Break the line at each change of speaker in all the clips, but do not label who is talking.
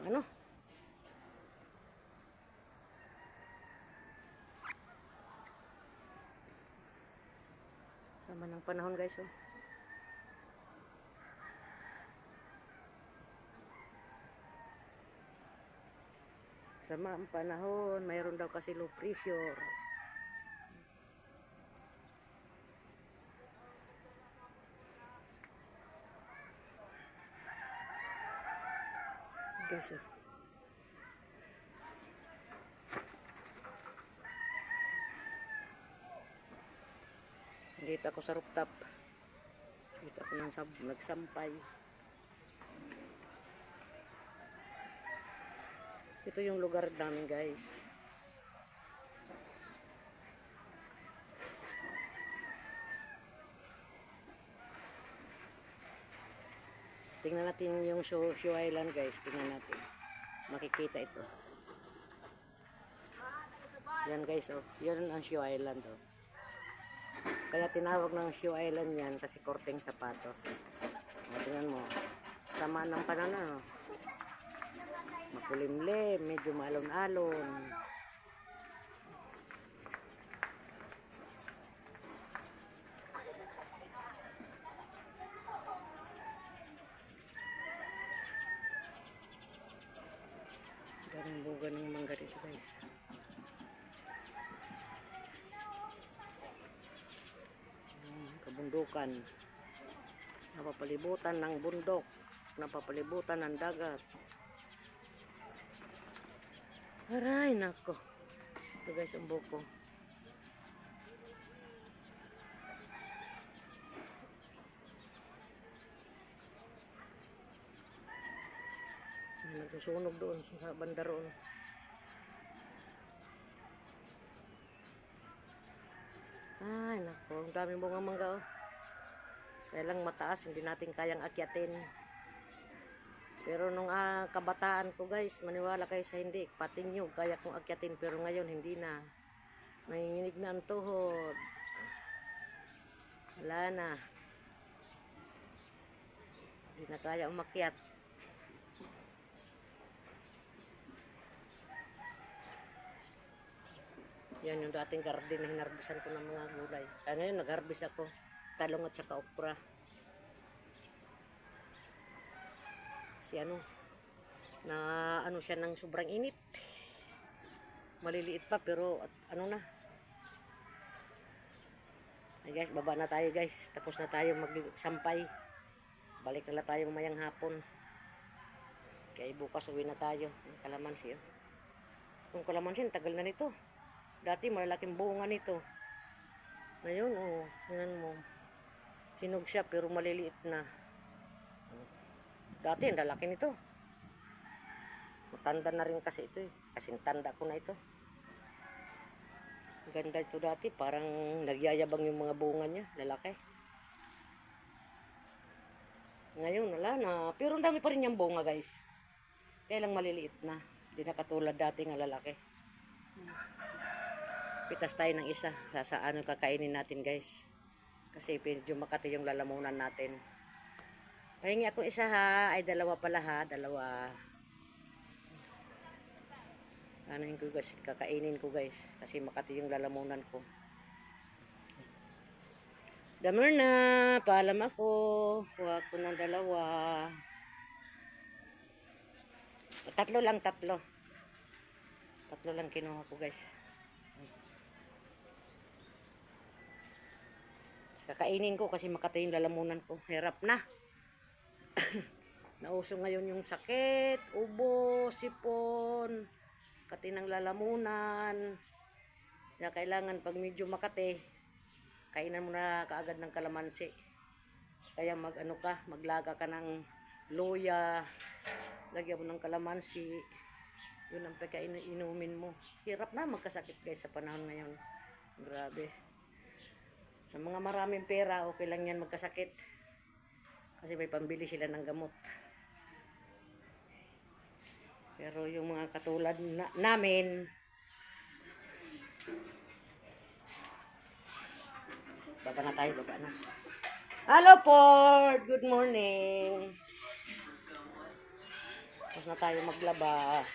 ano. Sama ng panahon guys, oh. Sama ang panahon, mayroon daw kasi low pressure. Guys, oh. Dito ako sa rooftop. Dito ako nagsampay. Ito yung lugar namin guys. Tingnan natin yung Shoe Island guys. Tingnan natin. Makikita ito. Yan guys, oh. Yan ang Shoe Island, oh. Kaya tinawag ng Shoe Island yan kasi korteng sapatos. Tingnan mo. Sama ng panahon, oh. Makulimlim, medyo maalon-alon. Daming bunga ng mangga dito guys. Kabundukan. Napapalibutan ng bundok. Napapalibutan ng dagat. Aray, nako. Ito guys, ang buko. Nagsusunog doon sa banda roon. Ay, nako. Ang daming bunga mangga, oh. Kaya lang mataas, hindi natin kayang akyatin. Pero nung kabataan ko guys, maniwala kayo sa hindi, patinyog, kaya kong akyatin. Pero ngayon hindi na. Nanginginig na ang tuhod. Wala na. Hindi na kaya umakyat. Yan yung dating garden na hinarbisan ko ng mga gulay. Kaya ngayon nagharbis ako. Talong at saka okra. Si ano, na ano siya ng sobrang init. Maliliit pa pero ano na. Ay guys, baba na tayo guys. Tapos na tayo magsampay. Balik na tayo mayang hapon. Kaya bukas uwi na tayo. Yung kalamansi, oh. Yung kalamansi, tagal na nito. Dati malalaking bunga nito. Ngayon, oh, tingnan mo. Hinog siya pero maliliit na. Dati, ang lalaki nito. Matanda na rin kasi ito, eh. Kasing tanda ko na ito. Ganda ito dati. Parang nagyayabang yung mga bunga niya. Lalaki. Ngayon, wala na. Pero ang dami pa rin yung bunga, guys. Kaya lang maliliit na. Hindi na katulad dati nga lalaki. Pitas tayo ng isa. Sa ano kakainin natin, guys. Kasi medyo makati yung lalamunan natin. Pahingi ako isa ha. Ay dalawa pala ha. Dalawa. Anahin ko guys. Kakainin ko guys. Kasi makati yung lalamunan ko. Damar na. Paalam ako. Kuha ko ng dalawa. Tatlo lang, tatlo. Tatlo lang kinuha ko guys. Kakainin ko kasi makati yung lalamunan ko. Hirap na. Nauso ngayon yung sakit, ubo, sipon, kati ng lalamunan. Kaya kailangan pag medyo makati, kainan mo na kaagad ng kalamansi. Kaya maglaga ka ng luya, lagyan mo ng kalamansi. Yun ang inumin mo. Hirap na magkasakit guys sa panahon ngayon. Grabe. Sa mga maraming pera, okay lang yan magkasakit. Kasi may pambili sila ng gamot. Pero yung mga katulad namin, baba na tayo, baba na. Hello Ford! Good morning! Tapos na tayo maglaba.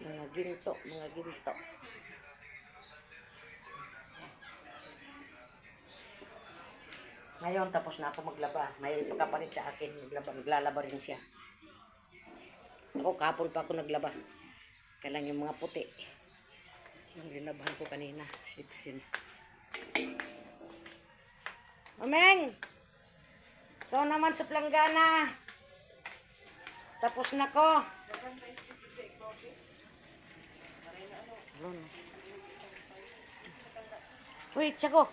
Mga ginto, mga ginto. Ngayon, tapos na ako maglaba. May pagkapalit sa akin. Naglalaba rin siya. Ako, kahapon pa ako naglaba. Kailang yung mga puti. Yung linabahan ko kanina. Sipsin. Omeng! Ikaw naman sa planggana. Tapos na ko. Wait, tsako.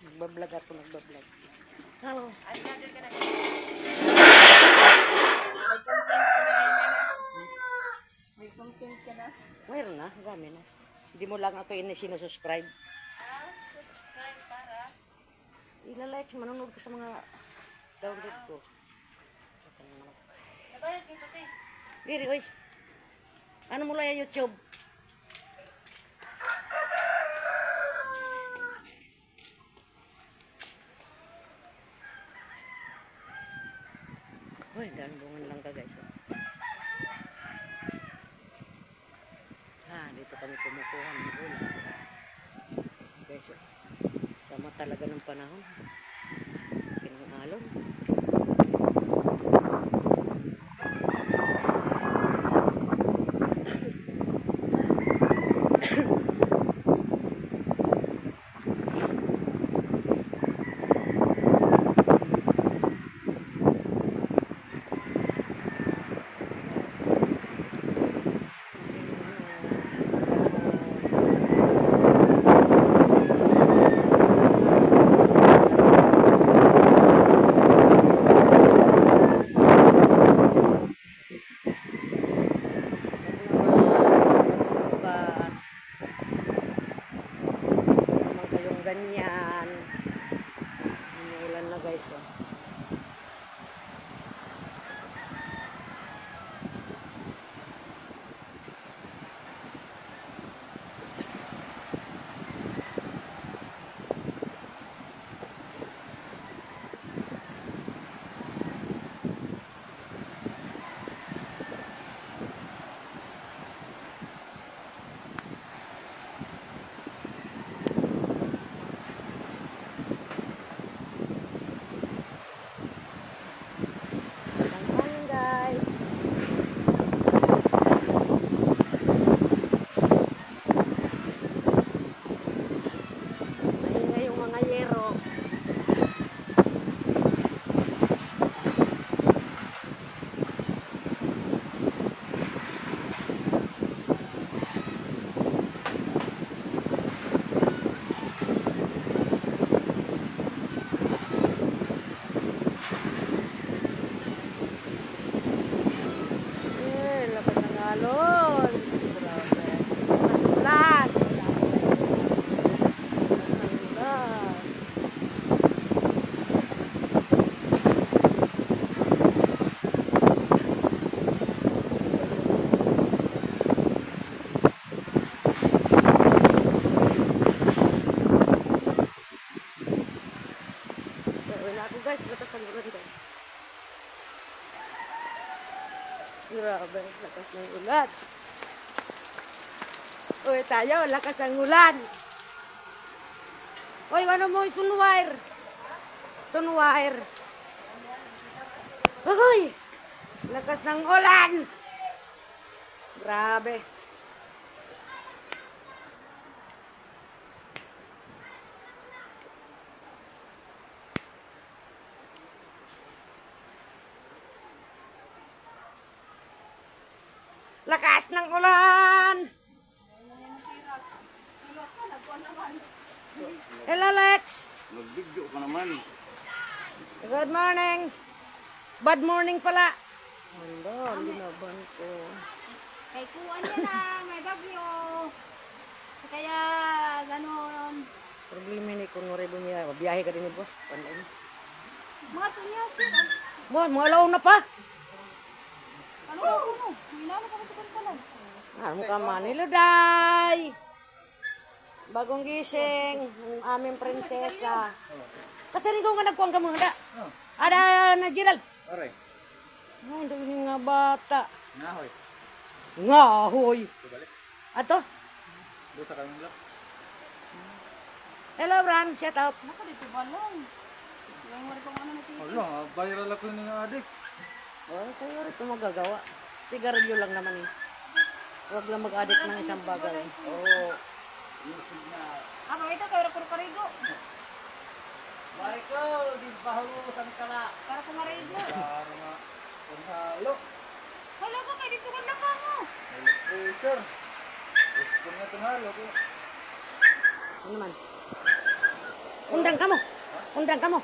Nagbablog ako, nagbablog. Hello.
May content ka na?
Mayroon na, dami na. Hindi mo lang ako sinusubscribe.
Subscribe para?
Ilalike, manonood ka sa mga download ko.
Nabayad dito, te.
Diri, oy. Ano mula yung YouTube? Uy, bungan lang ka guys. Dito kami kumukuha ng gulay. Guys, sama talaga ng panahon. Pinangalon. Ganyan. Umuulan na guys. Oh. Alon. Grabe. Ulan. Ulan. Wala ako guys, lakas ang ulan guys. Grabe, lakas ng ulan. Uy, tayo, lakas ng ulan. Uy, ano mo, tunwire. Tunwire. Uy, lakas ng ulan. Grabe. Lakas ng ulan! Hello, Lex!
Mag-video ka naman.
Good morning! Bad morning pala! Hala, linaban ko.
Kay kuwan niya na, may bagyo. So kaya, ganon.
Problema ni kung nore bumiyahe. Biyahe ka din ni boss. Panay mo.
Mga tunya sir.
Mga alaw na pa!
Ano daw kuno? Minano ka ito pala.
Ano ka Manilo, day! Bagong gising, ang aming prinsesa. Kasi rin ko nga nagkuhan ka muna. Ada na Gerald.
Aray.
Oh, dami nga bata.
Nahoy.
Ngahoy.
Balik.
Ato?
Doon sa kaming block.
Hello, Bran. Shout out.
Naka dito balong. Yung wala kong ano na tito.
Wala, viral ako yun ng adik.
Oh, kaya rin ito magagawa. Sigarilyo lang naman eh. Huwag lang mag-addict ng isang bagay. Oo.
Ako ito, kaya ko karigo.
Mariko, di bahusan ka na.
Para ko marigo.
Para nga. Panghalo.
Wala ko, kaya dito ganda ka mo.
Pressure. Gusto nga panghalo ko.
Ano naman? Undang ka mo. Undang ka mo.